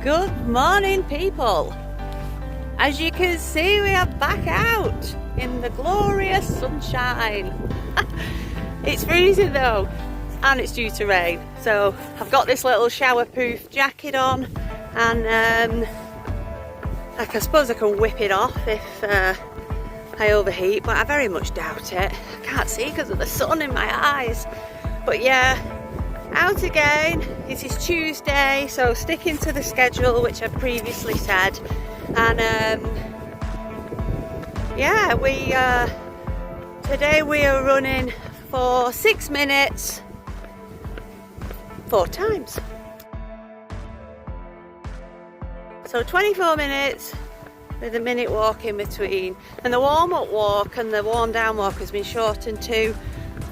Good morning, people. As you can see, we are back out in the glorious sunshine. It's freezing though, and it's due to rain, so I've got this little shower-proof jacket on, and I suppose I can whip it off if I overheat, but I very much doubt it. I can't see because of the sun in my eyes. But yeah, out again. It is Tuesday, so sticking to the schedule which I previously said, and yeah, today we are running for 6 minutes 4 times, so 24 minutes with a minute walk in between, and the warm-up walk and the warm-down walk has been shortened to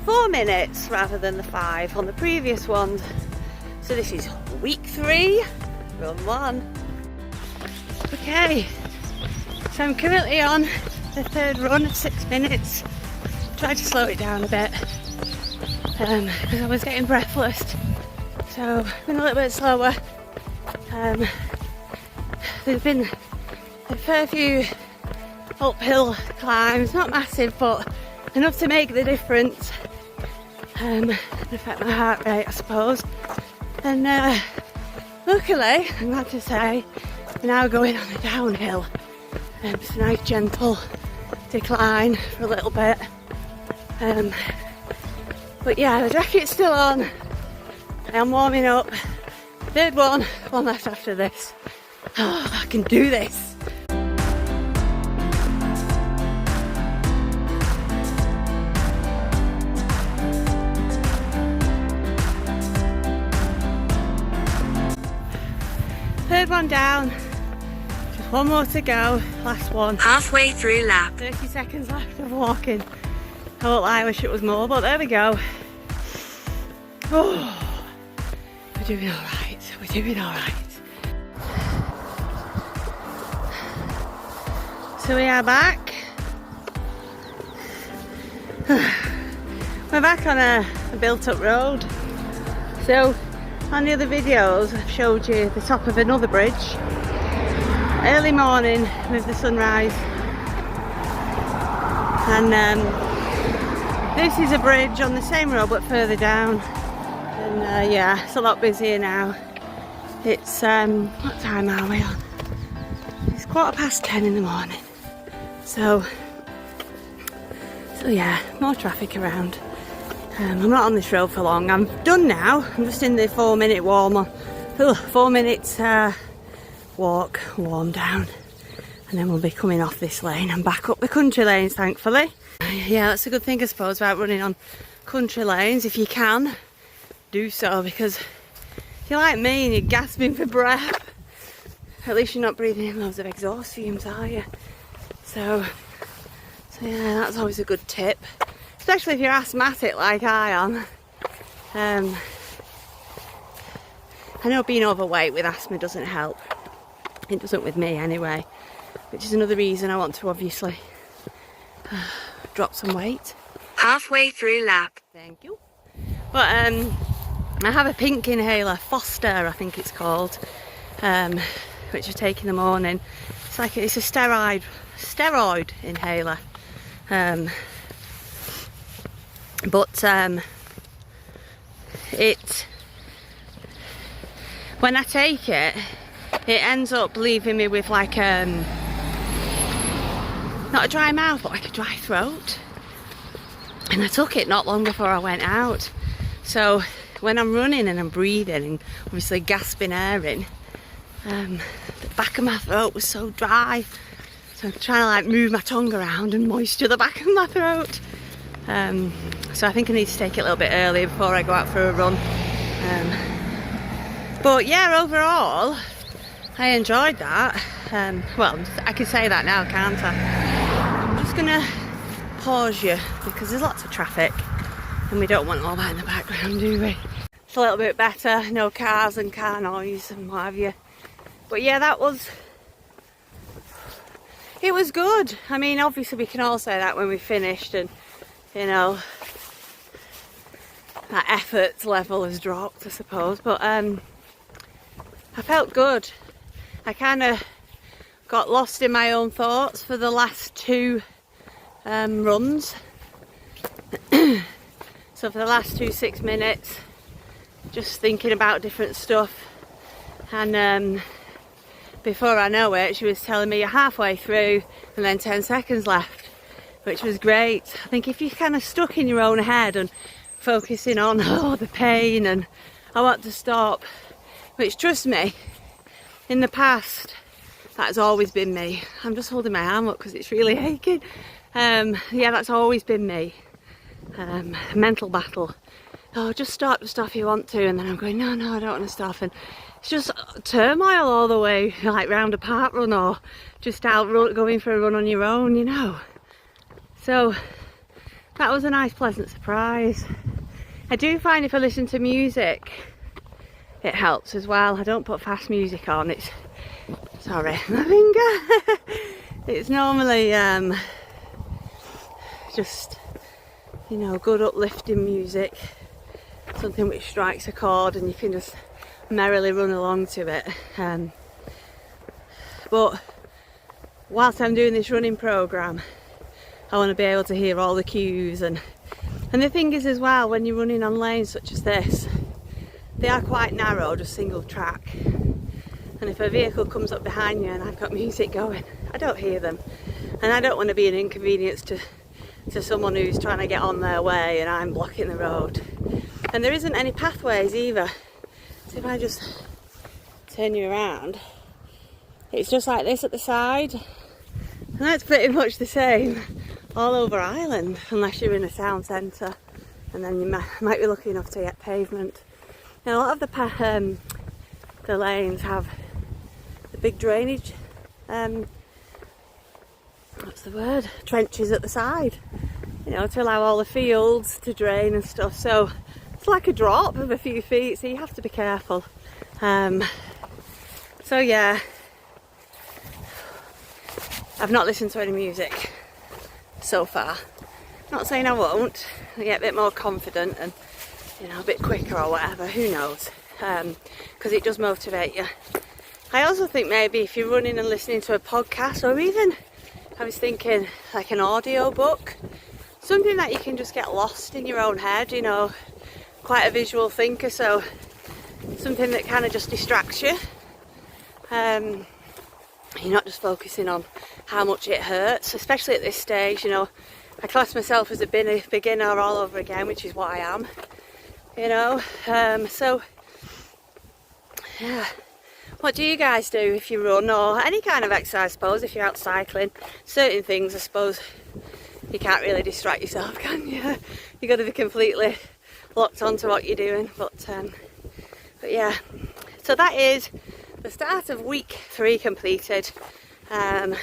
4 minutes rather than the 5 on the previous ones. So this is week 3, run 1. Okay, so I'm currently on the 3rd run of 6 minutes. Tried to slow it down a bit because I was getting breathless, so been a little bit slower. There's been a fair few uphill climbs, not massive but enough to make the difference, and affect my heart rate, I suppose. And luckily, I'm glad to say, we're now going on a downhill. It's a nice gentle decline for a little bit. But yeah, the jacket's still on. I'm warming up. 3rd one left after this. Oh, I can do this. Third one down, just one more to go, last one. Halfway through lap. 30 seconds left of walking. I won't lie, I wish it was more, but there we go. Oh, we're doing alright, we're doing alright. So we are back. We're back on a built-up road. So on the other videos I've showed you the top of another bridge. Early morning with the sunrise. And this is a bridge on the same road but further down. And yeah, it's a lot busier now. It's, what time are we on? It's 10:15 in the morning. So yeah, more traffic around. I'm not on this road for long. I'm done now. I'm just in the 4 minute warm 4 minutes walk, warm down, and then we'll be coming off this lane and back up the country lanes, thankfully. Yeah, that's a good thing I suppose about running on country lanes. If you can, do so, because if you're like me and you're gasping for breath, at least you're not breathing in loads of exhaust fumes, are you? So yeah, that's always a good tip. Especially if you're asthmatic like I am. I know being overweight with asthma doesn't help. It doesn't with me anyway. Which is another reason I want to obviously drop some weight. Halfway through lap. Thank you. But I have a pink inhaler, Foster I think it's called, which I take in the morning. It's a steroid inhaler. But when I take it, it ends up leaving me with like not a dry mouth but like a dry throat, and I took it not long before I went out, so when I'm running and I'm breathing and obviously gasping air in, the back of my throat was so dry, so I'm trying to like move my tongue around and moisture the back of my throat. So I think I need to take it a little bit early before I go out for a run. But yeah, overall I enjoyed that. Well, I can say that now, can't I? I'm just gonna pause you because there's lots of traffic and we don't want all that in the background, do we? It's a little bit better, no cars and car noise and what have you. But yeah, it was good. I mean, obviously we can all say that when we finished, and you know, that effort level has dropped, I suppose, but I felt good. I kind of got lost in my own thoughts for the last two runs. So for the last 6 minutes, just thinking about different stuff, and before I know it, she was telling me you're halfway through and then 10 seconds left, which was great. I think if you're kind of stuck in your own head and focusing on the pain and I want to stop, which, trust me, in the past that's always been me. I'm just holding my arm up because it's really aching. Yeah, that's always been me. Mental battle. Oh, just stop if you want to, and then I'm going, no, I don't want to stop, and it's just turmoil all the way, like round a park run or just out going for a run on your own, you know. So that was a nice pleasant surprise. I do find if I listen to music, it helps as well. I don't put fast music on. It's, sorry, my finger. It's normally just, you know, good uplifting music, something which strikes a chord and you can just merrily run along to it. But whilst I'm doing this running programme, I want to be able to hear all the cues, and the thing is as well, when you're running on lanes such as this, they are quite narrow, just single track, and if a vehicle comes up behind you and I've got music going, I don't hear them, and I don't want to be an inconvenience to someone who's trying to get on their way and I'm blocking the road. And there isn't any pathways either, so if I just turn you around, it's just like this at the side, and that's pretty much the same all over Ireland, unless you're in a town centre, and then you might be lucky enough to get pavement. Now, a lot of the lanes have the big drainage, what's the word, trenches at the side, you know, to allow all the fields to drain and stuff. So it's like a drop of a few feet, so you have to be careful. So yeah, I've not listened to any music so far. Not saying I won't. I get a bit more confident and, you know, a bit quicker or whatever, who knows, because it does motivate you. I also think maybe if you're running and listening to a podcast, or even, I was thinking like an audio book, something that you can just get lost in your own head, you know, quite a visual thinker, so something that kind of just distracts you. You're not just focusing on how much it hurts, especially at this stage, you know. I class myself as a beginner all over again, which is what I am, you know. So yeah, what do you guys do if you run, or any kind of exercise, I suppose, if you're out cycling? Certain things, I suppose, you can't really distract yourself, can you? You've got to be completely locked onto what you're doing. But yeah, so that is the start of week 3 completed, and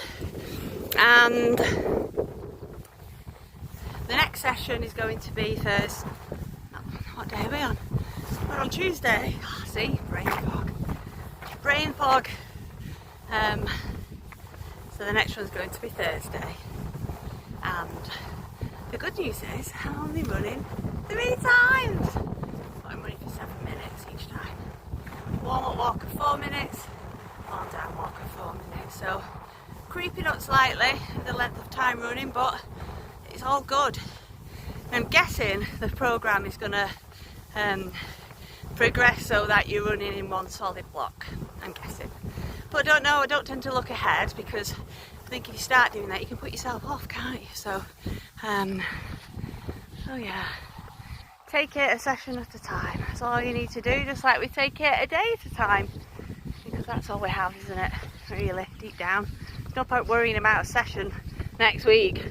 the next session is going to be Thursday. What day are we on? We're on Tuesday. Oh, see, brain fog. So the next one's going to be Thursday, and the good news is I'm only running 3 times. I'm running for 7 minutes each time. Warm up walk of 4 minutes, warm down walk of 4 minutes. So creeping up slightly the length of time running, but it's all good. I'm guessing the programme is going to progress so that you're running in one solid block, I'm guessing. But I don't know, I don't tend to look ahead, because I think if you start doing that you can put yourself off, can't you? So, oh yeah, take it a session at a time. That's all you need to do, just like we take it a day at a time, because that's all we have, isn't it? Really, deep down. There's no point worrying about a session next week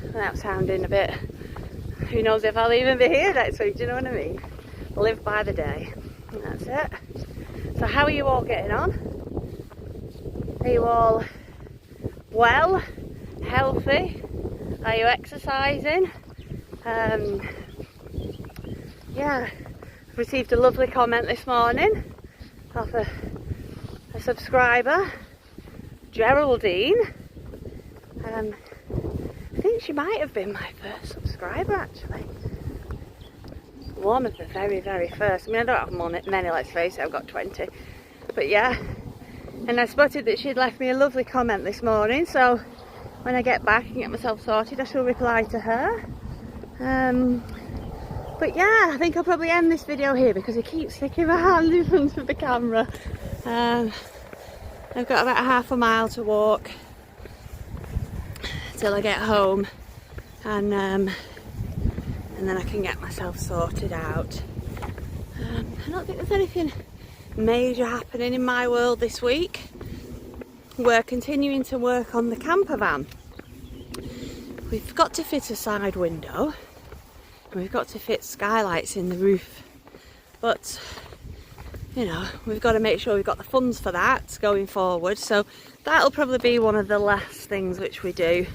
without sounding a bit, who knows if I'll even be here next week, do you know what I mean? Live by the day, and that's it. So how are you all getting on? Are you all well, healthy? Are you exercising? Yeah, I've received a lovely comment this morning off a subscriber, Geraldine. I think she might have been my first subscriber, actually. One of the very, very first. I mean, I don't have many, let's face it, I've got 20. But yeah, and I spotted that she'd left me a lovely comment this morning, so when I get back and get myself sorted I shall reply to her. But yeah, I think I'll probably end this video here because I keep sticking my hand in front of the camera. I've got about half a mile to walk till I get home, and then I can get myself sorted out. I don't think there's anything major happening in my world this week. We're continuing to work on the camper van. We've got to fit a side window and we've got to fit skylights in the roof, but you know, we've got to make sure we've got the funds for that going forward, so that'll probably be one of the last things which we do.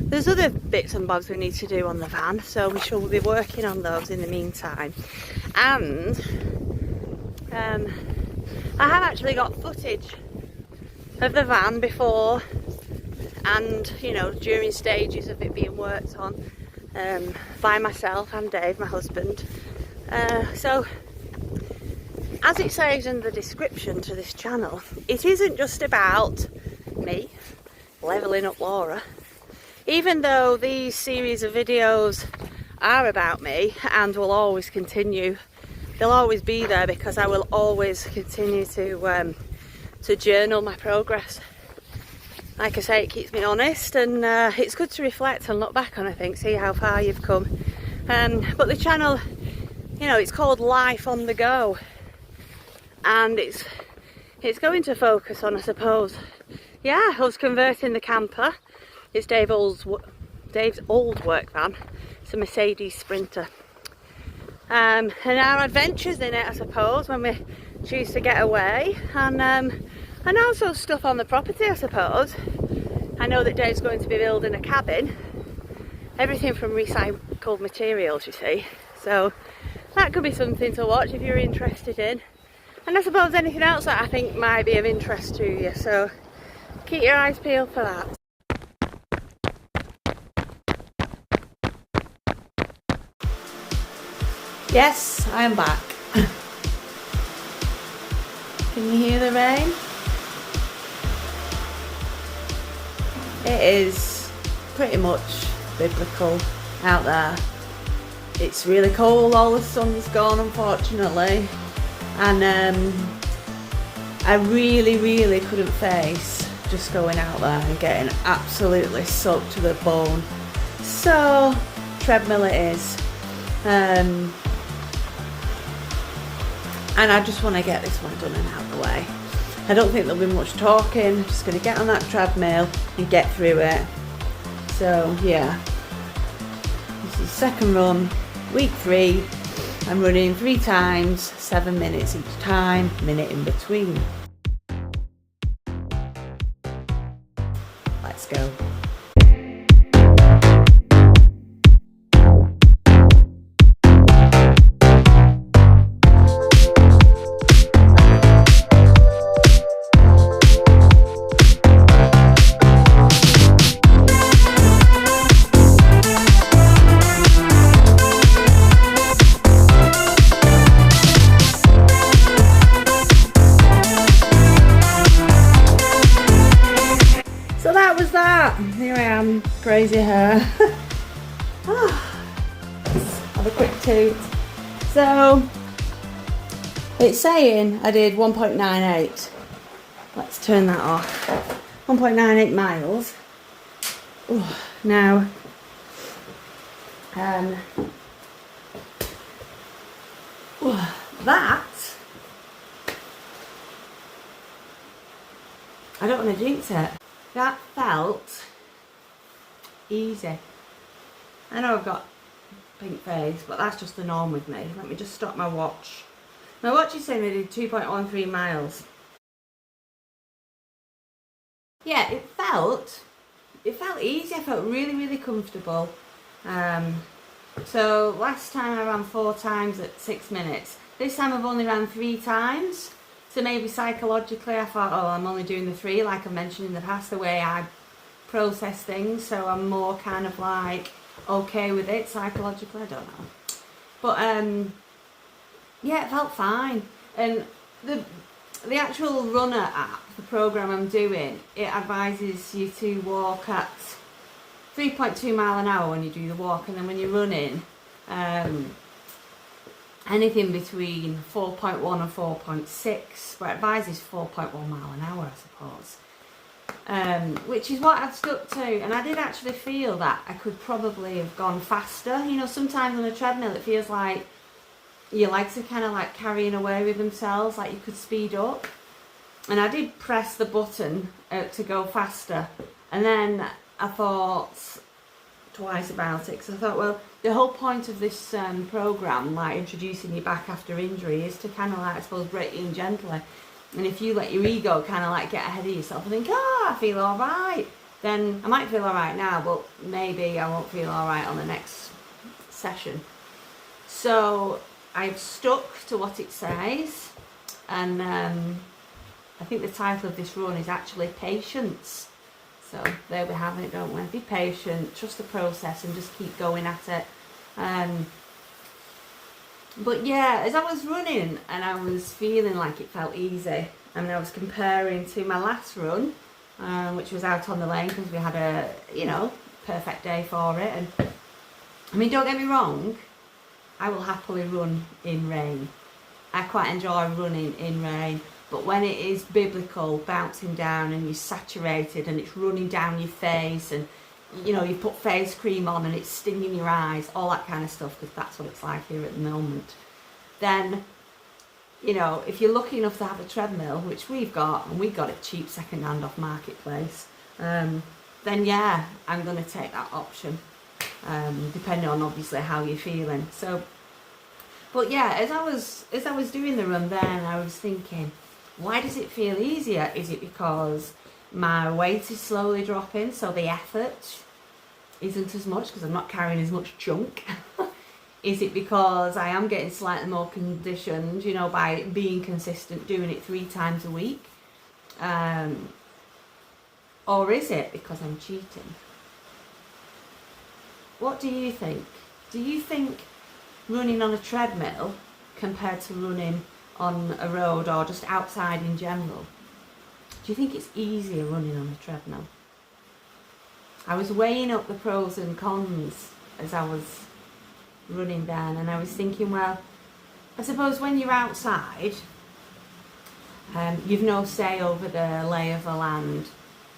There's other bits and bobs we need to do on the van, so we shall be working on those in the meantime. And I have actually got footage of the van before and, you know, during stages of it being worked on by myself and Dave, my husband. So as it says in the description to this channel, it isn't just about me levelling up Laura. Even though these series of videos are about me and will always continue, they'll always be there because I will always continue to journal my progress. Like I say, it keeps me honest, and it's good to reflect and look back on, I think, see how far you've come. But the channel, you know, it's called Life on the Go, and it's going to focus on, I suppose, yeah, us converting the camper. It's Dave's old work van. It's a Mercedes Sprinter. And our adventures in it, I suppose, when we choose to get away. And also stuff on the property, I suppose. I know that Dave's going to be building a cabin. Everything from recycled materials, you see. So that could be something to watch if you're interested in. And I suppose anything else that I think might be of interest to you. So keep your eyes peeled for that. Yes, I am back. Can you hear the rain? It is pretty much biblical out there. It's really cold, all the sun's gone unfortunately, and I really couldn't face just going out there and getting absolutely soaked to the bone. So, treadmill it is. And I just want to get this one done and out of the way. I don't think there'll be much talking. I'm just going to get on that treadmill and get through it. So yeah, this is second run, week 3. I'm running 3 times, 7 minutes each time, minute in between. Let's go. Here I am, crazy hair. Let's have a quick toot. So it's saying I did 1.98. Let's turn that off. 1.98 miles. Now that, I don't want to jinx it. That felt easy. I know I've got pink face, but that's just the norm with me. Let me just stop my watch. My watch is saying I did 2.13 miles. Yeah, it felt easy. I felt really comfortable. So last time I ran 4 times at 6 minutes. This time I've only ran 3 times. So maybe psychologically I thought, oh, I'm only doing the 3, like I've mentioned in the past, the way I process things. So I'm more kind of like okay with it psychologically, I don't know. But yeah, it felt fine. And the actual runner app, the program I'm doing, it advises you to walk at 3.2 mile an hour when you do the walk, and then when you're running, anything between 4.1 and 4.6, but it advises 4.1 mile an hour, I suppose. Which is what I've stuck to, and I did actually feel that I could probably have gone faster. You know, sometimes on a treadmill it feels like your legs are kind of like carrying away with themselves, like you could speed up. And I did press the button to go faster, and then I thought twice about it, because I thought, well, the whole point of this program, like introducing you back after injury, is to kind of like, I suppose, break you in gently. And if you let your ego kind of like get ahead of yourself and think, I feel all right, then I might feel all right now, but maybe I won't feel all right on the next session. So I've stuck to what it says, and I think the title of this run is actually Patience. So there we have it, don't we? Be patient, trust the process, and just keep going at it. But yeah, as I was running and I was feeling like it felt easy, I mean, I was comparing to my last run, which was out on the lane, because we had a, you know, perfect day for it. And I mean, don't get me wrong, I will happily run in rain. I quite enjoy running in rain, but when it is biblical, bouncing down and you're saturated and it's running down your face, and you know, you put face cream on and it's stinging your eyes, all that kind of stuff, because that's what it's like here at the moment, then, you know, if you're lucky enough to have a treadmill, which we've got, and we got it cheap second hand off Marketplace, then yeah, I'm going to take that option, depending on obviously how you're feeling. So, but yeah, as I was doing the run then, I was thinking, why does it feel easier? Is it because my weight is slowly dropping, so the effort isn't as much because I'm not carrying as much junk? Is it because I am getting slightly more conditioned, you know, by being consistent, doing it 3 times a week? Or is it because I'm cheating? What do you think? Do you think running on a treadmill compared to running on a road or just outside in general, do you think it's easier running on a treadmill? I was weighing up the pros and cons as I was running then, and I was thinking, well, I suppose when you're outside, you've no say over the lay of the land.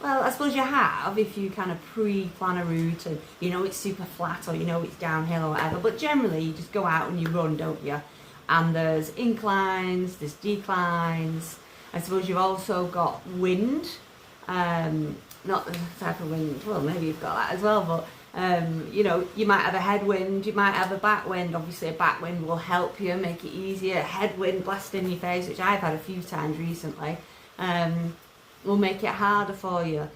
Well, I suppose you have if you kind of pre-plan a route and you know it's super flat or you know it's downhill or whatever, but generally you just go out and you run, don't you? And there's inclines, there's declines. I suppose you've also got wind, not the type of wind, well, maybe you've got that as well, but you know, you might have a headwind, you might have a backwind. Obviously a backwind will help you, make it easier. A headwind blasting in your face, which I've had a few times recently, will make it harder for you.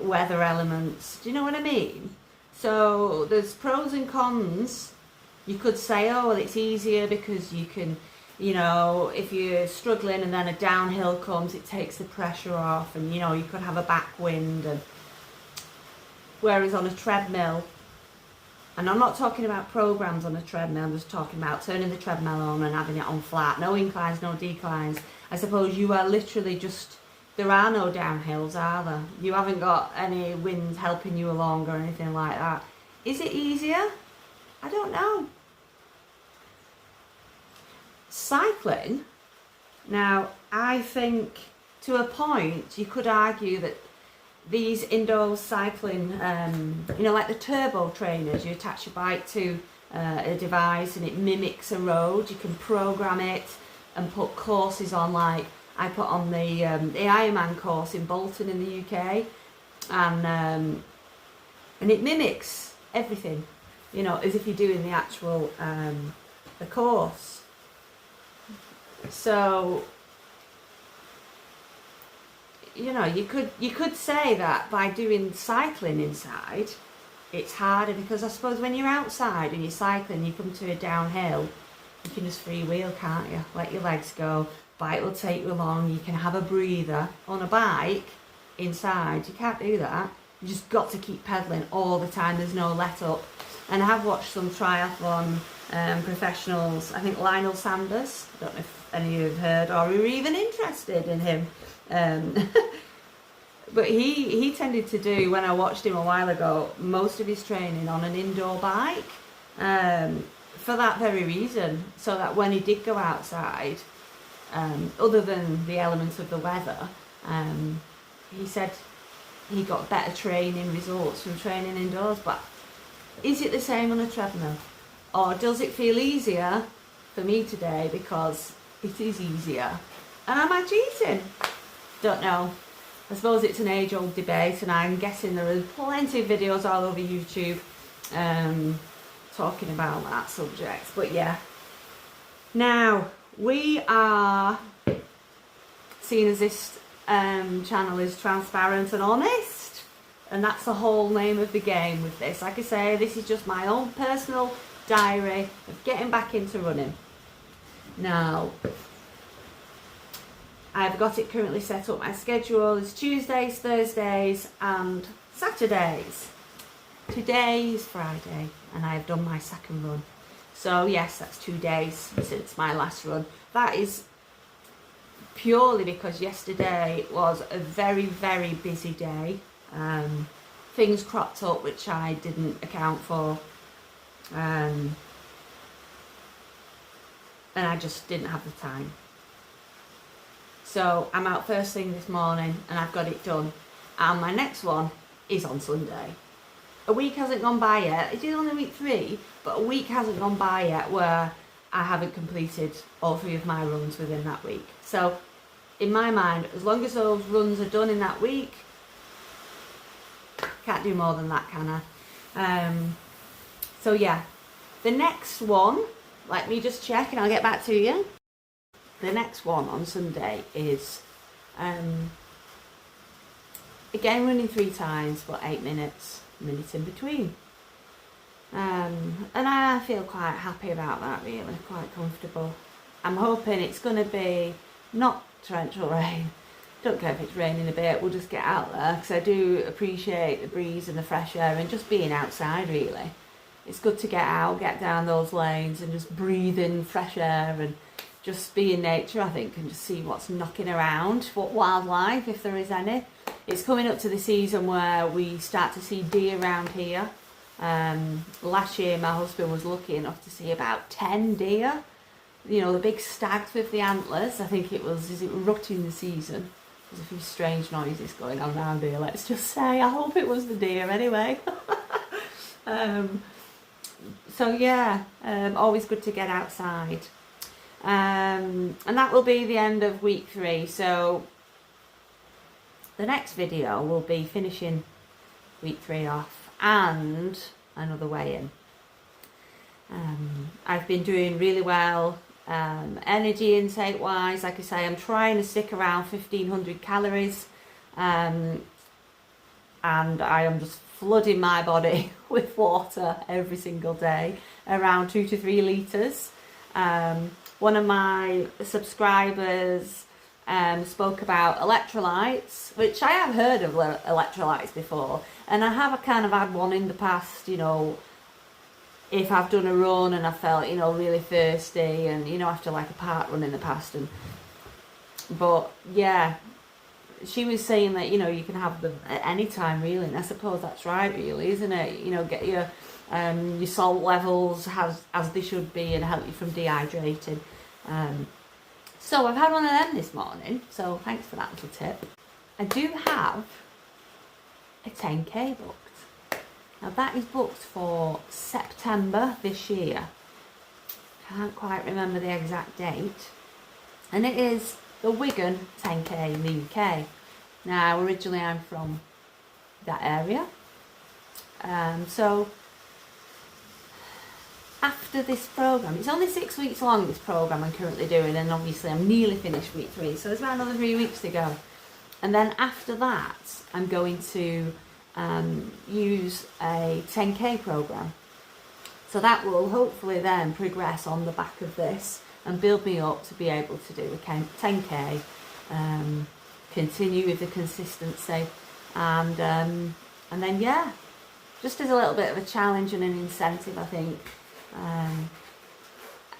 Weather elements, do you know what I mean? So there's pros and cons. You could say, oh, well, it's easier because you can, you know, if you're struggling and then a downhill comes, it takes the pressure off, and, you know, you could have a backwind. And whereas on a treadmill, and I'm not talking about programs on a treadmill, I'm just talking about turning the treadmill on and having it on flat, no inclines, no declines. I suppose you are literally just, there are no downhills, are there? You haven't got any wind helping you along or anything like that. Is it easier? I don't know. Cycling, now I think to a point you could argue that these indoor cycling, you know, like the turbo trainers, you attach your bike to a device and it mimics a road. You can program it and put courses on, like I put on the Ironman course in Bolton in the UK, and it mimics everything, you know, as if you're doing the actual the course. So, you know, you could say that by doing cycling inside, it's harder, because I suppose when you're outside and you're cycling, you come to a downhill, you can just freewheel, can't you? Let your legs go, bike will take you along, you can have a breather. On a bike, inside, you can't do that. You just got to keep pedalling all the time, there's no let up. And I have watched some triathlon professionals. I think Lionel Sanders, I don't know if any of you have heard or are even interested in him. But he tended to do, when I watched him a while ago, most of his training on an indoor bike, for that very reason, so that when he did go outside, other than the elements of the weather, he said he got better training results from training indoors. But is it the same on a treadmill? Or does it feel easier for me today because it is easier? And am I cheating? Don't know. I suppose it's an age-old debate, and I'm guessing there are plenty of videos all over YouTube talking about that subject. But yeah. Now, we are seen as this channel is transparent and honest, and that's the whole name of the game with this. Like I say, this is just my own personal diary of getting back into running. Now, I've got it currently set up. My schedule is Tuesdays, Thursdays and Saturdays. Today is Friday and I've done my second run. So yes, that's 2 days since my last run. That is purely because yesterday was a very, very busy day. Things cropped up which I didn't account for. And I just didn't have the time. So I'm out first thing this morning and I've got it done. And my next one is on Sunday. A week hasn't gone by yet. It is only week 3, but a week hasn't gone by yet where I haven't completed all 3 of my runs within that week. So in my mind, as long as those runs are done in that week, can't do more than that, can I? So yeah, the next one, let me just check and I'll get back to you. The next one on Sunday is, again running 3 times, but 8 minutes in between. And I feel quite happy about that, really, quite comfortable. I'm hoping it's going to be not torrential rain. Don't care if it's raining a bit, we'll just get out there, because I do appreciate the breeze and the fresh air and just being outside, really. It's good to get out, get down those lanes and just breathe in fresh air and just be in nature, I think, and just see what's knocking around, what wildlife, if there is any. It's coming up to the season where we start to see deer around here. Last year my husband was lucky enough to see about 10 deer. You know, the big stags with the antlers. I think it was, is it rutting season? There's a few strange noises going on around here, let's just say. I hope it was the deer anyway. So yeah, always good to get outside. And that will be the end of week 3. So the next video will be finishing week 3 off and another weigh-in. I've been doing really well energy intake wise. Like I say, I'm trying to stick around 1500 calories, and I am just flooding my body with water every single day, around 2 to 3 litres. One of my subscribers spoke about electrolytes, which I have heard of electrolytes before, and I have kind of had one in the past, you know, if I've done a run and I felt, you know, really thirsty, and, you know, after like a park run in the past. But yeah, she was saying that, you know, you can have them at any time, really, and I suppose that's right, really, isn't it? You know, get your salt levels as they should be and help you from dehydrating. So I've had one of them this morning, so thanks for that little tip. I do have a 10k booked. Now that is booked for September this year. Can't quite remember the exact date. And it is the Wigan 10k in the UK. Now originally I'm from that area. So after this programme, it's only 6 weeks long, this programme I'm currently doing, and obviously I'm nearly finished week 3, so there's about another 3 weeks to go. And then after that, I'm going to use a 10k programme. So that will hopefully then progress on the back of this and build me up to be able to do a 10k, continue with the consistency, and then yeah, just as a little bit of a challenge and an incentive, I think.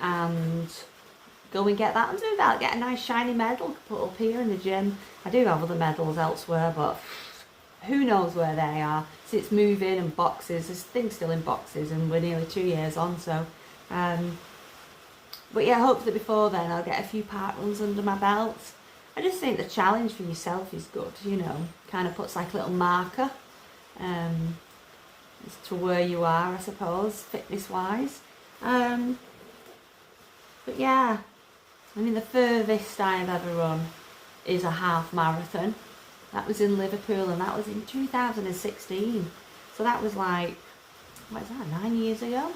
And go and get that and do that. Get a nice shiny medal put up here in the gym. I do have other medals elsewhere, but who knows where they are. So it's moving and boxes. There's things still in boxes, and we're nearly 2 years on. So, but yeah, hopefully before then I'll get a few park runs under my belt. I just think the challenge for yourself is good, you know. Kind of puts like a little marker as to where you are, I suppose, fitness-wise. But yeah, I mean, the furthest I've ever run is a half marathon. That was in Liverpool, and that was in 2016. So that was like, what is that, 9 years ago?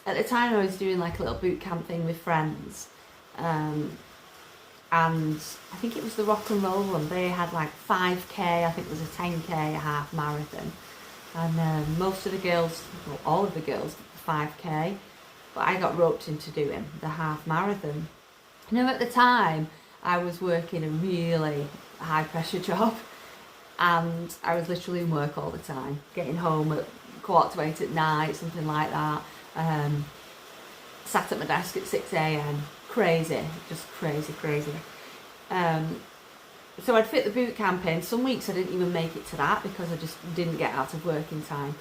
At the time I was doing like a little boot camp thing with friends. And I think it was the rock and roll one. They had like 5k, I think it was a 10k, a half marathon. And most of the girls, well, all of the girls did the 5k, but I got roped into doing the half marathon. Now at the time, I was working a really high pressure job, and I was literally in work all the time, getting home at 7:45 at night, something like that. Sat at my desk at 6 a.m. Crazy, just crazy. So I'd fit the boot camp in. Some weeks I didn't even make it to that because I just didn't get out of work in time.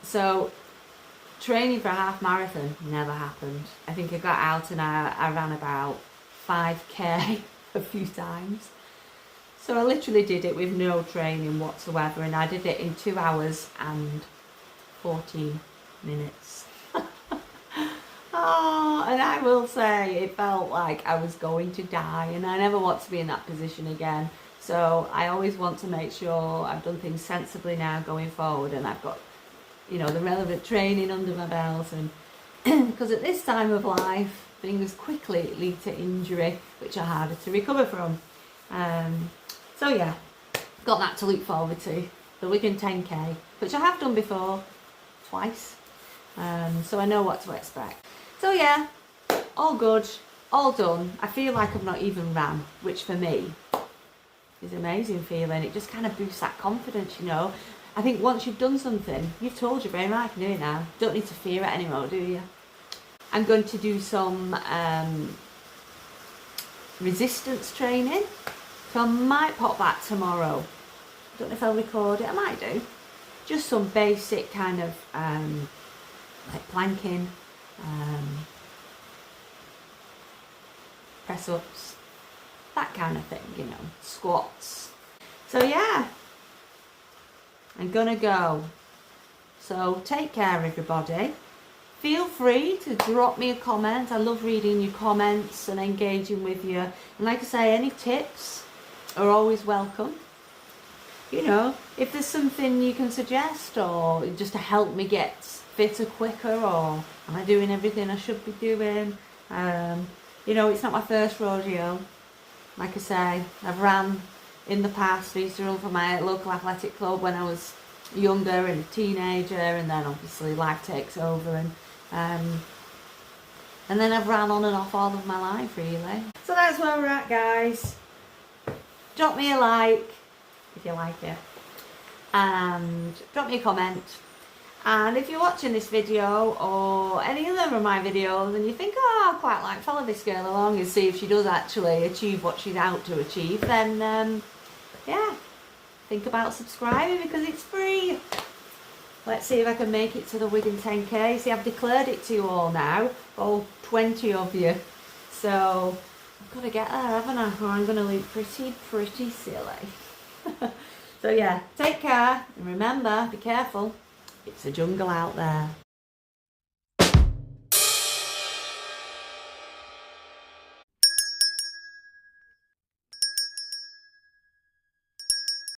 So training for a half marathon never happened. I think I got out and I ran about 5k a few times. So I literally did it with no training whatsoever, and I did it in 2 hours and 14 minutes. Oh, and I will say it felt like I was going to die, and I never want to be in that position again. So I always want to make sure I've done things sensibly now going forward, and I've got, you know, the relevant training under my belt. And because at this time of life, things quickly lead to injury, which are harder to recover from. So yeah, got that to look forward to. The Wigan 10k, which I have done before, twice. So I know what to expect. So yeah, all good, all done. I feel like I've not even ran, which for me is an amazing feeling. It just kind of boosts that confidence, you know. I think once you've done something, you've told your brain, right, I can do it now. Don't need to fear it anymore, do you? I'm going to do some resistance training. So I might pop that tomorrow. Don't know if I'll record it, I might do. Just some basic kind of like planking, press ups, that kind of thing, you know, squats. So yeah, I'm gonna go. So take care, everybody. Feel free to drop me a comment. I love reading your comments and engaging with you. And like I say, any tips are always welcome. You know, if there's something you can suggest, or just to help me get fitter quicker, or am I doing everything I should be doing? You know, it's not my first rodeo. Like I say, I've ran in the past. I used to run for my local athletic club when I was younger and a teenager, and then obviously life takes over, and then I've ran on and off all of my life, really. So that's where we're at, guys. Drop me a like if you like it, and drop me a comment. And if you're watching this video or any other of my videos and you think, oh, I'd quite like follow this girl along and see if she does actually achieve what she's out to achieve, then yeah, think about subscribing because it's free. Let's see if I can make it to the Wigan 10k. See, I've declared it to you all now, all 20 of you. So I've got to get there, haven't I? Or I'm going to look pretty silly. So yeah, take care, and remember, be careful. It's a jungle out there.